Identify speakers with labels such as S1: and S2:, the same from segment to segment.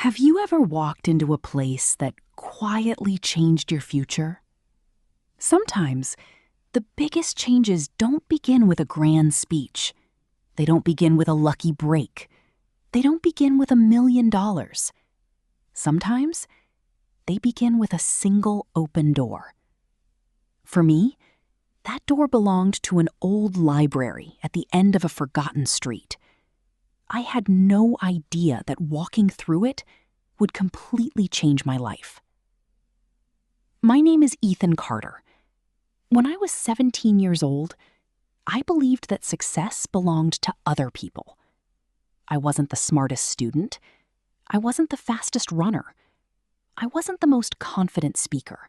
S1: Have you ever walked into a place that quietly changed your future? Sometimes, the biggest changes don't begin with a grand speech. They don't begin with a lucky break. They don't begin with $1,000,000. Sometimes, they begin with a single open door. For me, that door belonged to an old library at the end of a forgotten street. I had no idea that walking through it would completely change my life. My name is Ethan Carter. When I was 17 years old, I believed that success belonged to other people. I wasn't the smartest student. I wasn't the fastest runner. I wasn't the most confident speaker.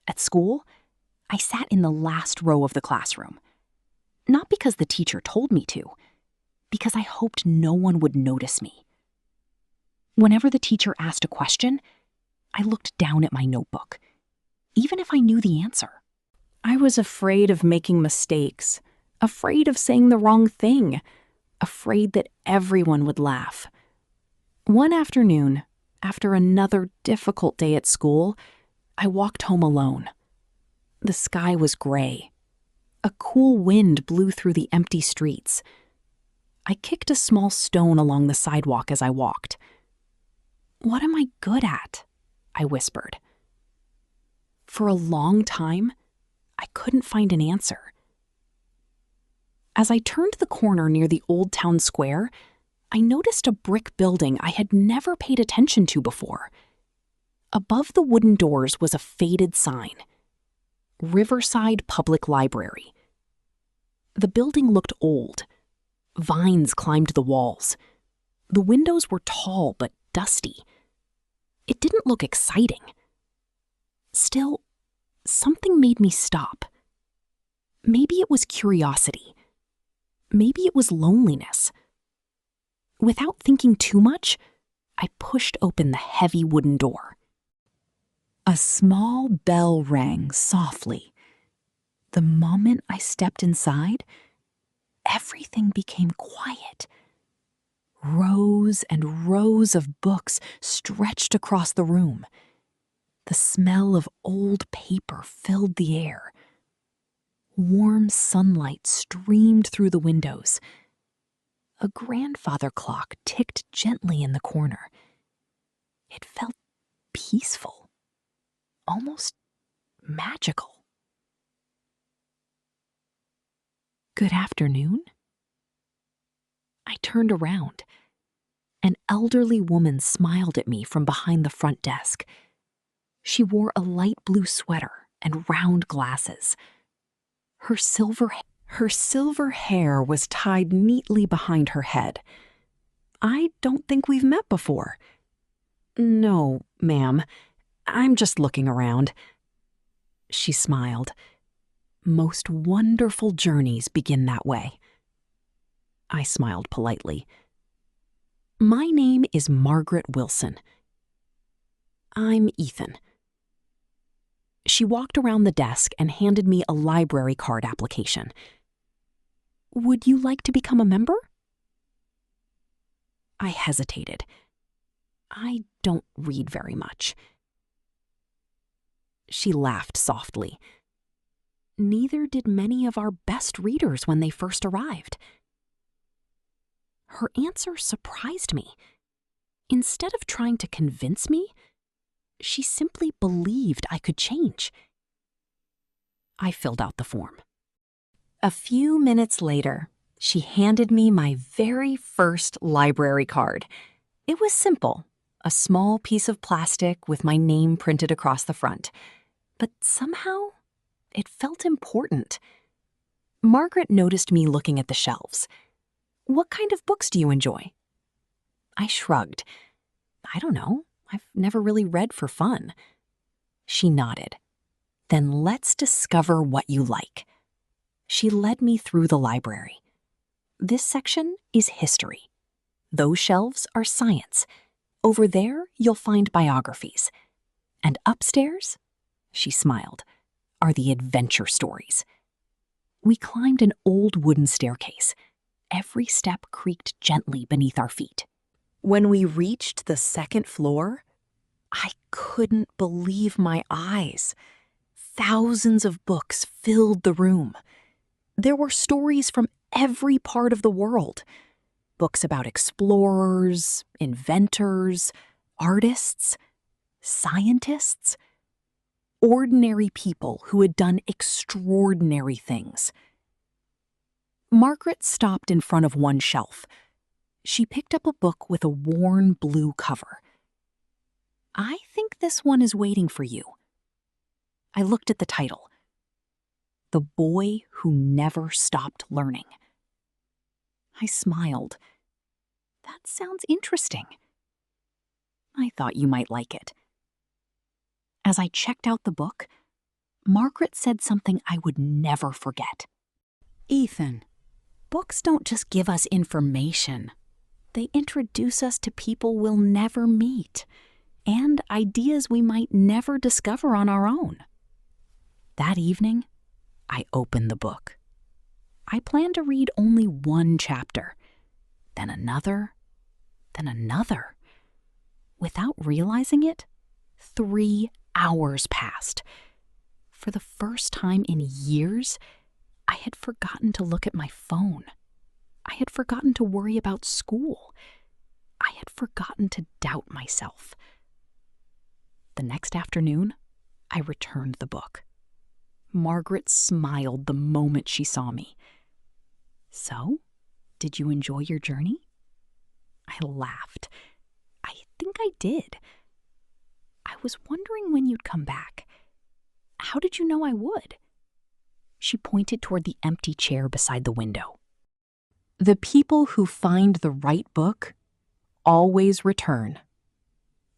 S1: At school, I sat in the last row of the classroom. Not because the teacher told me to, because I hoped no one would notice me. Whenever the teacher asked a question, I looked down at my notebook, even if I knew the answer. I was afraid of making mistakes, afraid of saying the wrong thing, afraid that everyone would laugh. One afternoon, after another difficult day at school, I walked home alone. The sky was gray. A cool wind blew through the empty streets. I kicked a small stone along the sidewalk as I walked. "What am I good at?" I whispered. For a long time, I couldn't find an answer. As I turned the corner near the old town square, I noticed a brick building I had never paid attention to before. Above the wooden doors was a faded sign, Riverside Public Library. The building looked old. Vines climbed the walls. The windows were tall but dusty. It didn't look exciting. Still, something made me stop. Maybe it was curiosity. Maybe it was loneliness. Without thinking too much, I pushed open the heavy wooden door. A small bell rang softly. The moment I stepped inside, everything became quiet. Rows and rows of books stretched across the room. The smell of old paper filled the air. Warm sunlight streamed through the windows. A grandfather clock ticked gently in the corner. It felt peaceful, almost magical. "Good afternoon." I turned around. An elderly woman smiled at me from behind the front desk. She wore a light blue sweater and round glasses. Her silver hair was tied neatly behind her head. "I don't think we've met before." "No, ma'am. I'm just looking around." She smiled. Most wonderful journeys begin that way. I smiled politely. "My name is Margaret Wilson." "I'm Ethan." She walked around the desk and handed me a library card application. "Would you like to become a member?" I hesitated. I don't read very much. She laughed softly. Neither did many of our best readers when they first arrived. Her answer surprised me. Instead of trying to convince me, she simply believed I could change. I filled out the form. A few minutes later, she handed me my very first library card. It was simple, a small piece of plastic with my name printed across the front. But somehow, it felt important. Margaret noticed me looking at the shelves. "What kind of books do you enjoy?" I shrugged. "I don't know. I've never really read for fun." She nodded. "Then let's discover what you like." She led me through the library. "This section is history. Those shelves are science. Over there, you'll find biographies. And upstairs," she smiled, "are the adventure stories." We climbed an old wooden staircase. Every step creaked gently beneath our feet. When we reached the second floor, I couldn't believe my eyes. Thousands of books filled the room. There were stories from every part of the world. Books about explorers, inventors, artists, scientists, ordinary people who had done extraordinary things. Margaret stopped in front of one shelf. She picked up a book with a worn blue cover. "I think this one is waiting for you." I looked at the title. The Boy Who Never Stopped Learning. I smiled. That sounds interesting. I thought you might like it. As I checked out the book, Margaret said something I would never forget. "Ethan, books don't just give us information. They introduce us to people we'll never meet and ideas we might never discover on our own." That evening, I opened the book. I planned to read only one chapter, then another, then another. Without realizing it, 3 hours passed. For the first time in years, I had forgotten to look at my phone. I had forgotten to worry about school. I had forgotten to doubt myself. The next afternoon, I returned the book. Margaret smiled the moment she saw me. "So, did you enjoy your journey?" I laughed. "I think I did. I was wondering when you'd come back. How did you know I would?" She pointed toward the empty chair beside the window. The people who find the right book always return.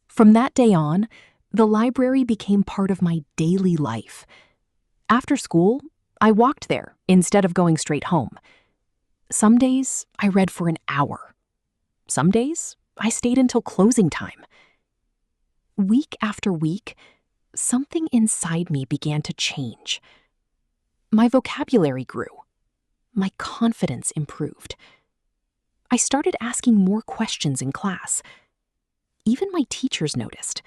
S1: From that day on, the library became part of my daily life. After school, I walked there instead of going straight home. Some days, I read for an hour. Some days, I stayed until closing time. Week after week, something inside me began to change. My vocabulary grew. My confidence improved. I started asking more questions in class. Even my teachers noticed.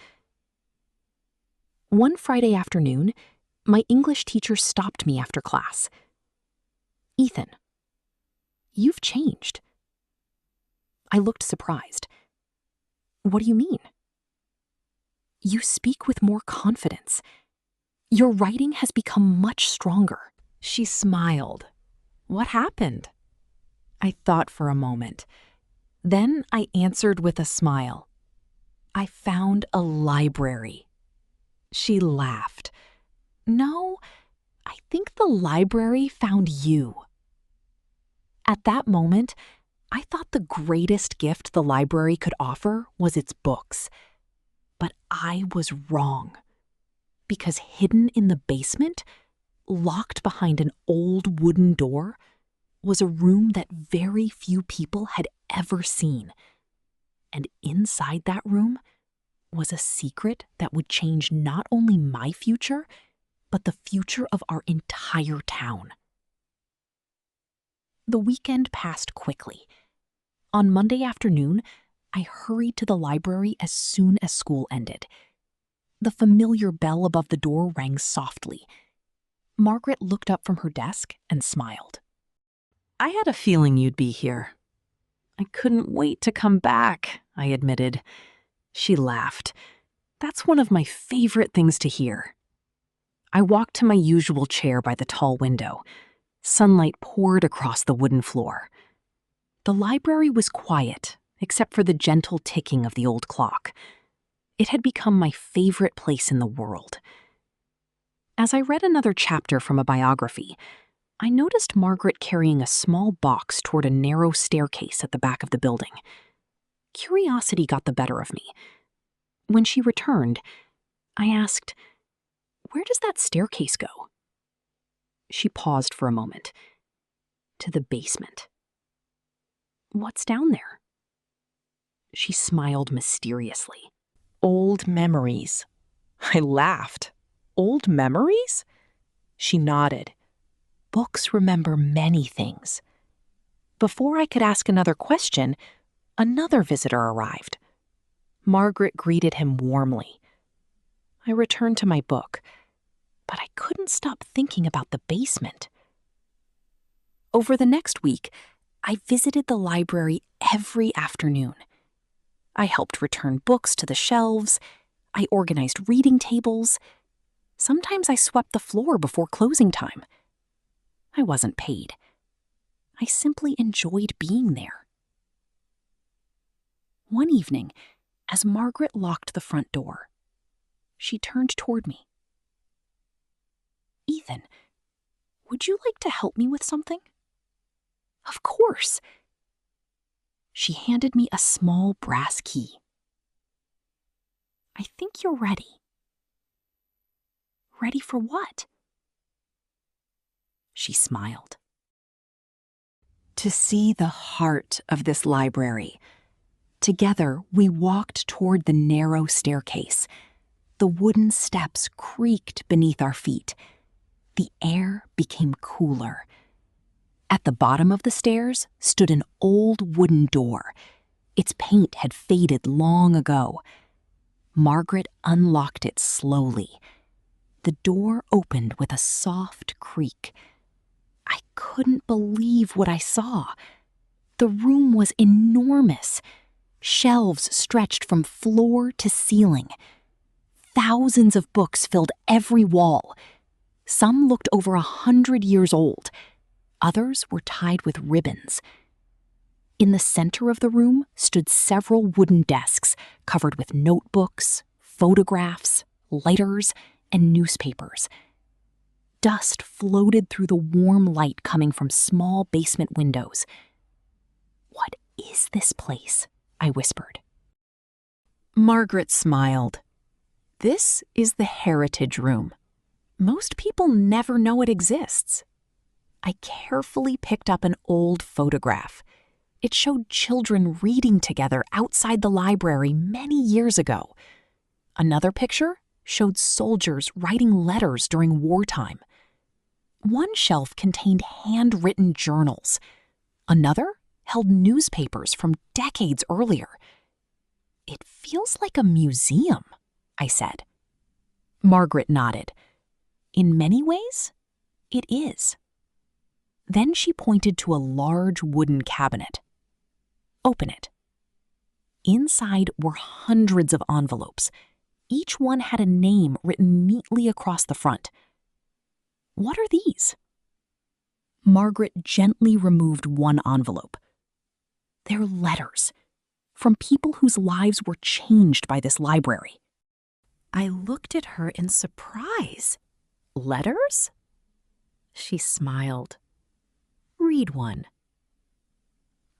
S1: One Friday afternoon, my English teacher stopped me after class. "Ethan, you've changed." I looked surprised. "What do you mean?" "You speak with more confidence. Your writing has become much stronger." She smiled. "What happened?" I thought for a moment. Then I answered with a smile. "I found a library." She laughed. "No, I think the library found you." At that moment, I thought the greatest gift the library could offer was its books. But I was wrong. Because hidden in the basement, locked behind an old wooden door, was a room that very few people had ever seen. And inside that room was a secret that would change not only my future, but the future of our entire town. The weekend passed quickly. On Monday afternoon, I hurried to the library as soon as school ended. The familiar bell above the door rang softly. Margaret looked up from her desk and smiled. "I had a feeling you'd be here." "I couldn't wait to come back," I admitted. She laughed. "That's one of my favorite things to hear." I walked to my usual chair by the tall window. Sunlight poured across the wooden floor. The library was quiet, except for the gentle ticking of the old clock. It had become my favorite place in the world. As I read another chapter from a biography, I noticed Margaret carrying a small box toward a narrow staircase at the back of the building. Curiosity got the better of me. When she returned, I asked, "Where does that staircase go?" She paused for a moment. "To the basement." "What's down there?" She smiled mysteriously. "Old memories." I laughed. "Old memories?" She nodded. "Books remember many things." Before I could ask another question, another visitor arrived. Margaret greeted him warmly. I returned to my book, but I couldn't stop thinking about the basement. Over the next week, I visited the library every afternoon. I helped return books to the shelves. I organized reading tables. Sometimes I swept the floor before closing time. I wasn't paid. I simply enjoyed being there. One evening, as Margaret locked the front door, she turned toward me. "Ethan, would you like to help me with something?" "Of course." She handed me a small brass key. "I think you're ready." "Ready for what?" She smiled. To see the heart of this library. Together, we walked toward the narrow staircase. The wooden steps creaked beneath our feet. The air became cooler. At the bottom of the stairs stood an old wooden door. Its paint had faded long ago. Margaret unlocked it slowly. The door opened with a soft creak. I couldn't believe what I saw. The room was enormous. Shelves stretched from floor to ceiling. Thousands of books filled every wall. Some looked over 100 years old. Others were tied with ribbons. In the center of the room stood several wooden desks covered with notebooks, photographs, lighters, and newspapers. Dust floated through the warm light coming from small basement windows. "What is this place?" I whispered. Margaret smiled. "This is the Heritage Room. Most people never know it exists." I carefully picked up an old photograph. It showed children reading together outside the library many years ago. Another picture showed soldiers writing letters during wartime. One shelf contained handwritten journals. Another held newspapers from decades earlier. "It feels like a museum," I said. Margaret nodded. "In many ways, it is." Then she pointed to a large wooden cabinet. "Open it." Inside were hundreds of envelopes. Each one had a name written neatly across the front. "What are these?" Margaret gently removed one envelope. "They're letters from people whose lives were changed by this library." I looked at her in surprise. "Letters?" She smiled. "Read one."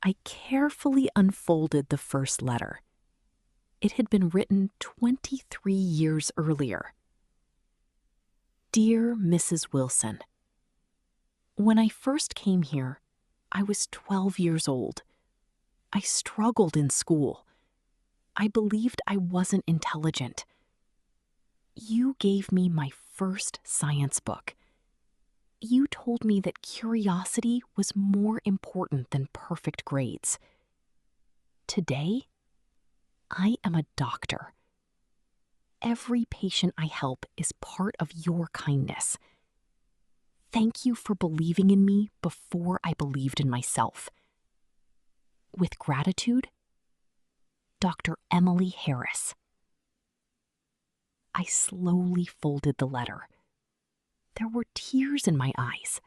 S1: I carefully unfolded the first letter. It had been written 23 years earlier. "Dear Mrs. Wilson, when I first came here, I was 12 years old. I struggled in school. I believed I wasn't intelligent. You gave me my first science book. You told me that curiosity was more important than perfect grades. Today, I am a doctor. Every patient I help is part of your kindness. Thank you for believing in me before I believed in myself. With gratitude, Dr. Emily Harris." I slowly folded the letter. There were tears in my eyes.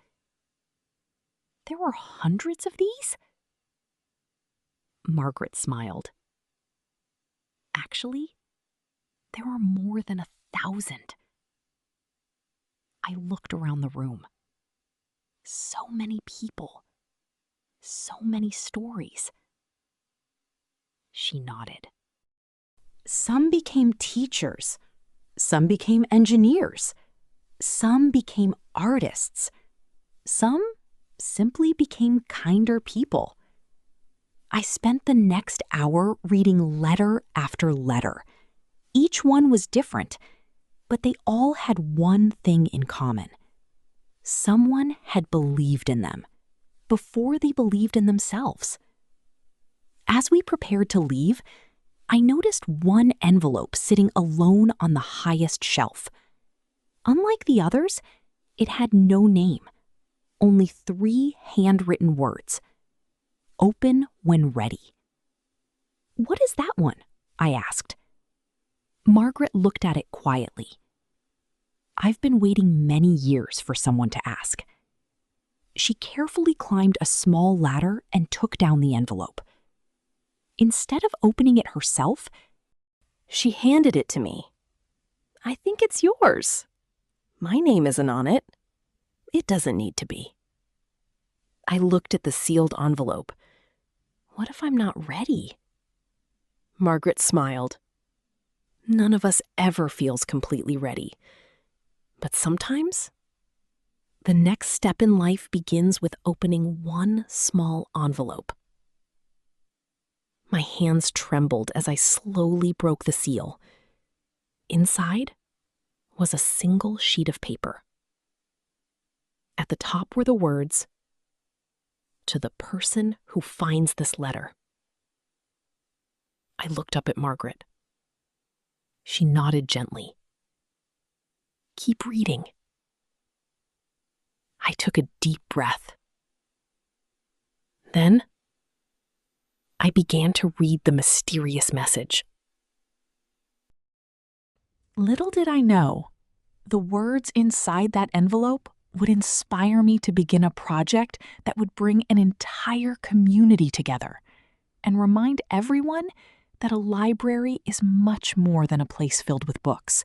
S1: "There were hundreds of these?" Margaret smiled. "Actually, there were more than 1,000. I looked around the room. So many people. So many stories. She nodded. Some became teachers. Some became engineers. Some became artists. Some simply became kinder people. I spent the next hour reading letter after letter. Each one was different, but they all had one thing in common. Someone had believed in them before they believed in themselves. As we prepared to leave, I noticed one envelope sitting alone on the highest shelf. Unlike the others, it had no name, only 3 handwritten words. Open when ready. "What is that one?" I asked. Margaret looked at it quietly. I've been waiting many years for someone to ask. She carefully climbed a small ladder and took down the envelope. Instead of opening it herself, she handed it to me. "I think it's yours. My name isn't on it. It doesn't need to be." I looked at the sealed envelope. What if I'm not ready? Margaret smiled. None of us ever feels completely ready. But sometimes, the next step in life begins with opening one small envelope. My hands trembled as I slowly broke the seal. Inside was a single sheet of paper. At the top were the words, "To the person who finds this letter." I looked up at Margaret. She nodded gently. "Keep reading." I took a deep breath. Then, I began to read the mysterious message. Little did I know, the words inside that envelope would inspire me to begin a project that would bring an entire community together and remind everyone that a library is much more than a place filled with books.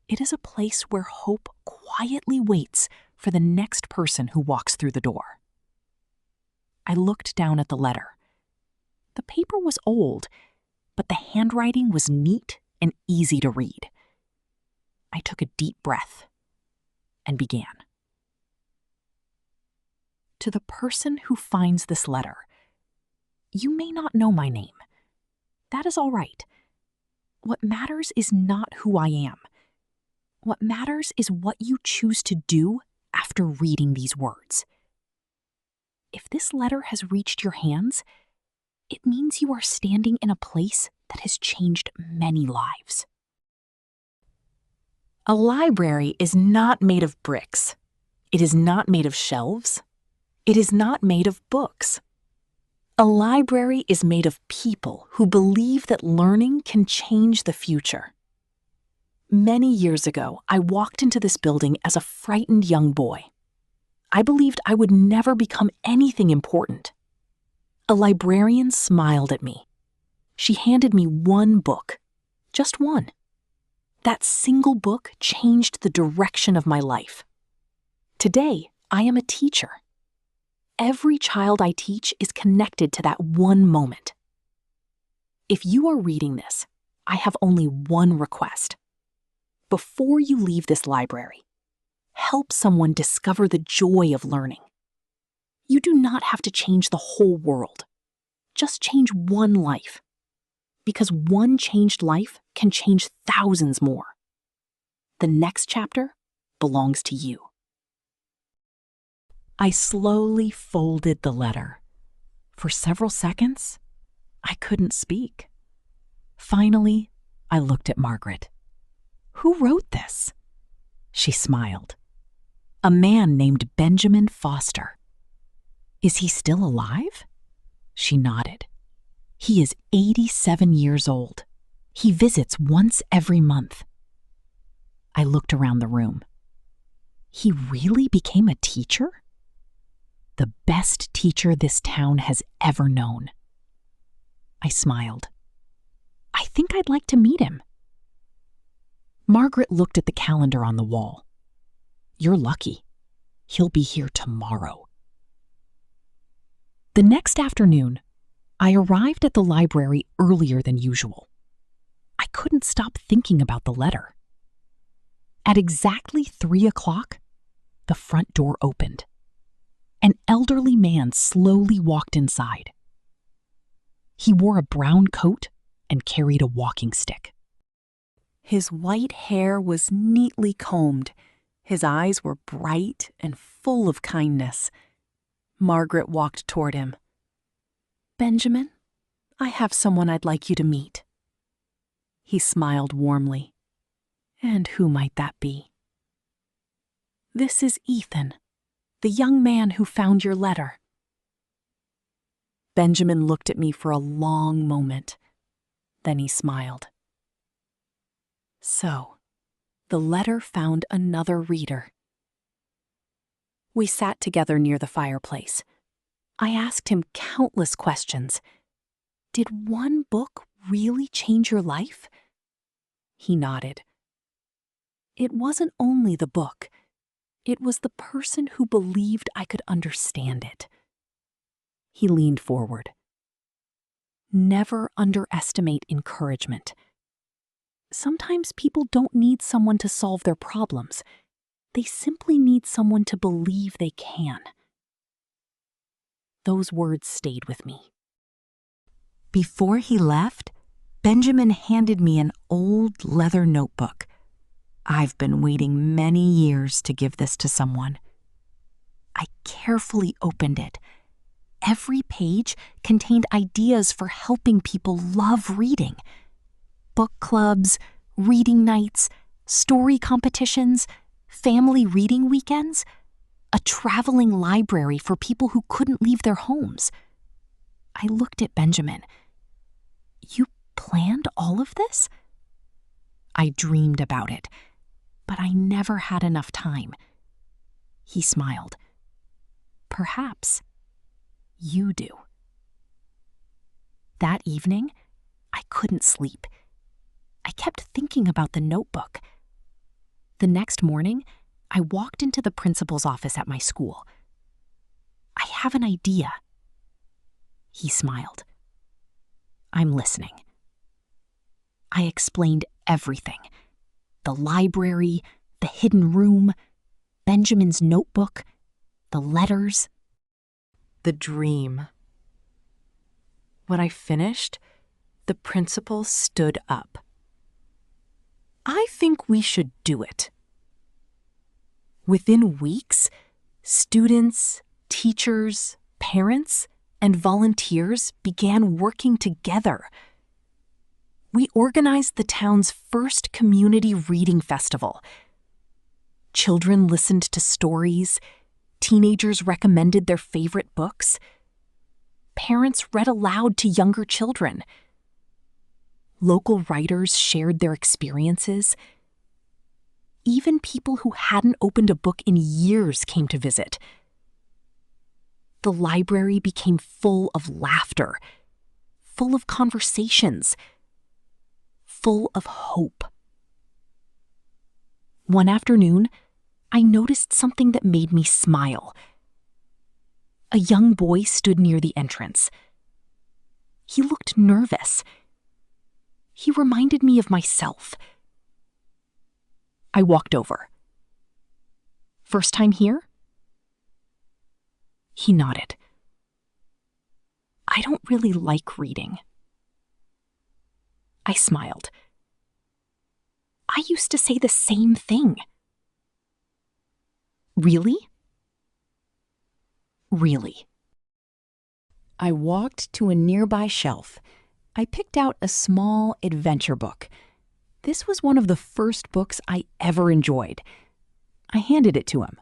S1: It is a place where hope quietly waits for the next person who walks through the door. I looked down at the letter. The paper was old, but the handwriting was neat and easy to read. I took a deep breath and began. To the person who finds this letter, you may not know my name. That is all right. What matters is not who I am. What matters is what you choose to do after reading these words. If this letter has reached your hands, it means you are standing in a place that has changed many lives. A library is not made of bricks. It is not made of shelves. It is not made of books. A library is made of people who believe that learning can change the future. Many years ago, I walked into this building as a frightened young boy. I believed I would never become anything important. A librarian smiled at me. She handed me one book, just one. That single book changed the direction of my life. Today, I am a teacher. Every child I teach is connected to that one moment. If you are reading this, I have only one request. Before you leave this library, help someone discover the joy of learning. You do not have to change the whole world. Just change one life. Because one changed life can change thousands more. The next chapter belongs to you. I slowly folded the letter. For several seconds, I couldn't speak. Finally, I looked at Margaret. Who wrote this? She smiled. A man named Benjamin Foster. Is he still alive? She nodded. He is 87 years old. He visits once every month. I looked around the room. He really became a teacher? The best teacher this town has ever known. I smiled. I think I'd like to meet him. Margaret looked at the calendar on the wall. You're lucky. He'll be here tomorrow. The next afternoon, I arrived at the library earlier than usual. I couldn't stop thinking about the letter. At exactly 3 o'clock, the front door opened. An elderly man slowly walked inside. He wore a brown coat and carried a walking stick. His white hair was neatly combed. His eyes were bright and full of kindness. Margaret walked toward him. Benjamin, I have someone I'd like you to meet." He smiled warmly. "And who might that be?" "This is Ethan, the young man who found your letter." Benjamin looked at me for a long moment. Then he smiled. So, the letter found another reader. We sat together near the fireplace. I asked him countless questions. Did one book really change your life? He nodded. It wasn't only the book. It was the person who believed I could understand it. He leaned forward. Never underestimate encouragement. Sometimes people don't need someone to solve their problems. They simply need someone to believe they can. Those words stayed with me. Before he left, Benjamin handed me an old leather notebook. I've been waiting many years to give this to someone. I carefully opened it. Every page contained ideas for helping people love reading. Book clubs, reading nights, story competitions, family reading weekends, a traveling library for people who couldn't leave their homes. I looked at Benjamin. "You planned all of this?" "I dreamed about it, but I never had enough time." He smiled. "Perhaps you do." That evening, I couldn't sleep. I kept thinking about the notebook. The next morning, I walked into the principal's office at my school. "I have an idea." He smiled. "I'm listening." I explained everything. The library, the hidden room, Benjamin's notebook, the letters, the dream. When I finished, the principal stood up. "I think we should do it." Within weeks, students, teachers, parents, and volunteers began working together. We organized the town's first community reading festival. Children listened to stories, teenagers recommended their favorite books, parents read aloud to younger children. Local writers shared their experiences. Even people who hadn't opened a book in years came to visit. The library became full of laughter, full of conversations, full of hope. One afternoon, I noticed something that made me smile. A young boy stood near the entrance. He looked nervous. He reminded me of myself. I walked over. "First time here?" He nodded. "I don't really like reading." I smiled. "I used to say the same thing." "Really?" "Really." I walked to a nearby shelf. I picked out a small adventure book. This was one of the first books I ever enjoyed. I handed it to him.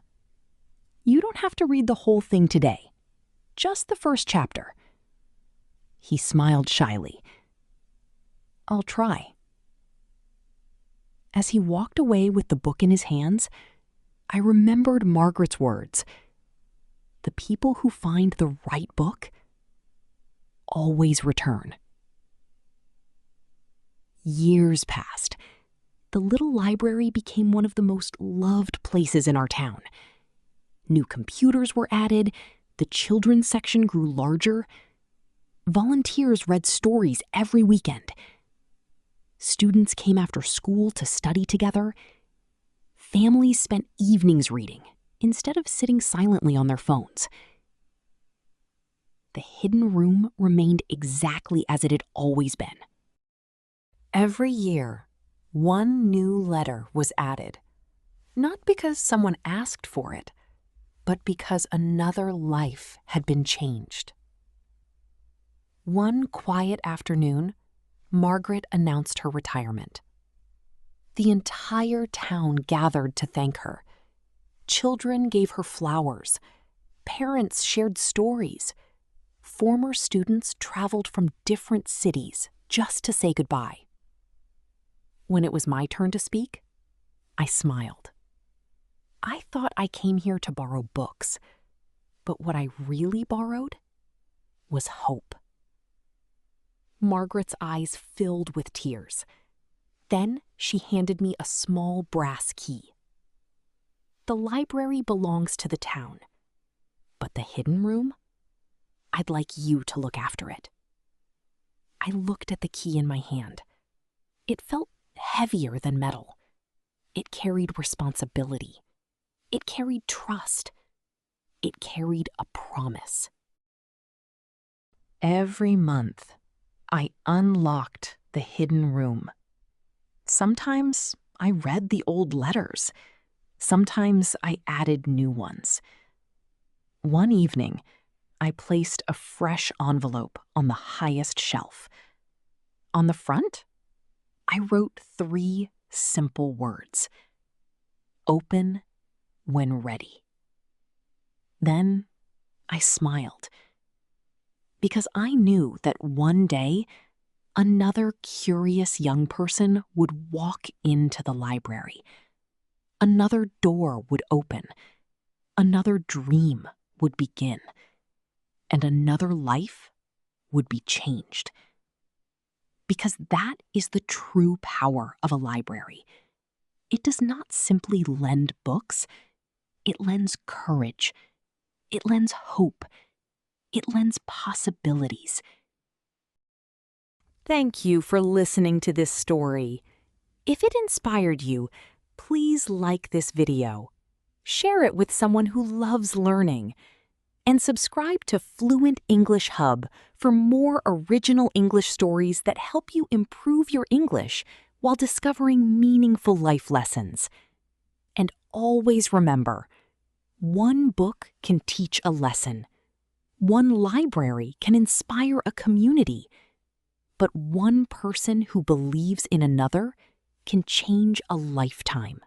S1: "You don't have to read the whole thing today. Just the first chapter." He smiled shyly. "I'll try." As he walked away with the book in his hands, I remembered Margaret's words. The people who find the right book always return. Years passed. The little library became one of the most loved places in our town. New computers were added, the children's section grew larger. Volunteers read stories every weekend. Students came after school to study together. Families spent evenings reading instead of sitting silently on their phones. The hidden room remained exactly as it had always been. Every year, one new letter was added, not because someone asked for it, but because another life had been changed. One quiet afternoon, Margaret announced her retirement. The entire town gathered to thank her. Children gave her flowers. Parents shared stories. Former students traveled from different cities just to say goodbye. When it was my turn to speak, I smiled. I thought I came here to borrow books, but what I really borrowed was hope. Margaret's eyes filled with tears. Then she handed me a small brass key. The library belongs to the town, but the hidden room? I'd like you to look after it. I looked at the key in my hand. It felt heavier than metal. It carried responsibility. It carried trust. It carried a promise. Every month, I unlocked the hidden room. Sometimes I read the old letters. Sometimes I added new ones. One evening, I placed a fresh envelope on the highest shelf. On the front, I wrote 3 simple words: open when ready. Then I smiled, because I knew that one day another curious young person would walk into the library. Another door would open. Another dream would begin. And another life would be changed. Because that is the true power of a library. It does not simply lend books. It lends courage. It lends hope. It lends possibilities. Thank you for listening to this story. If it inspired you, please like this video, share it with someone who loves learning, and subscribe to Fluent English Hub for more original English stories that help you improve your English while discovering meaningful life lessons. And always remember, one book can teach a lesson. One library can inspire a community. But one person who believes in another can change a lifetime.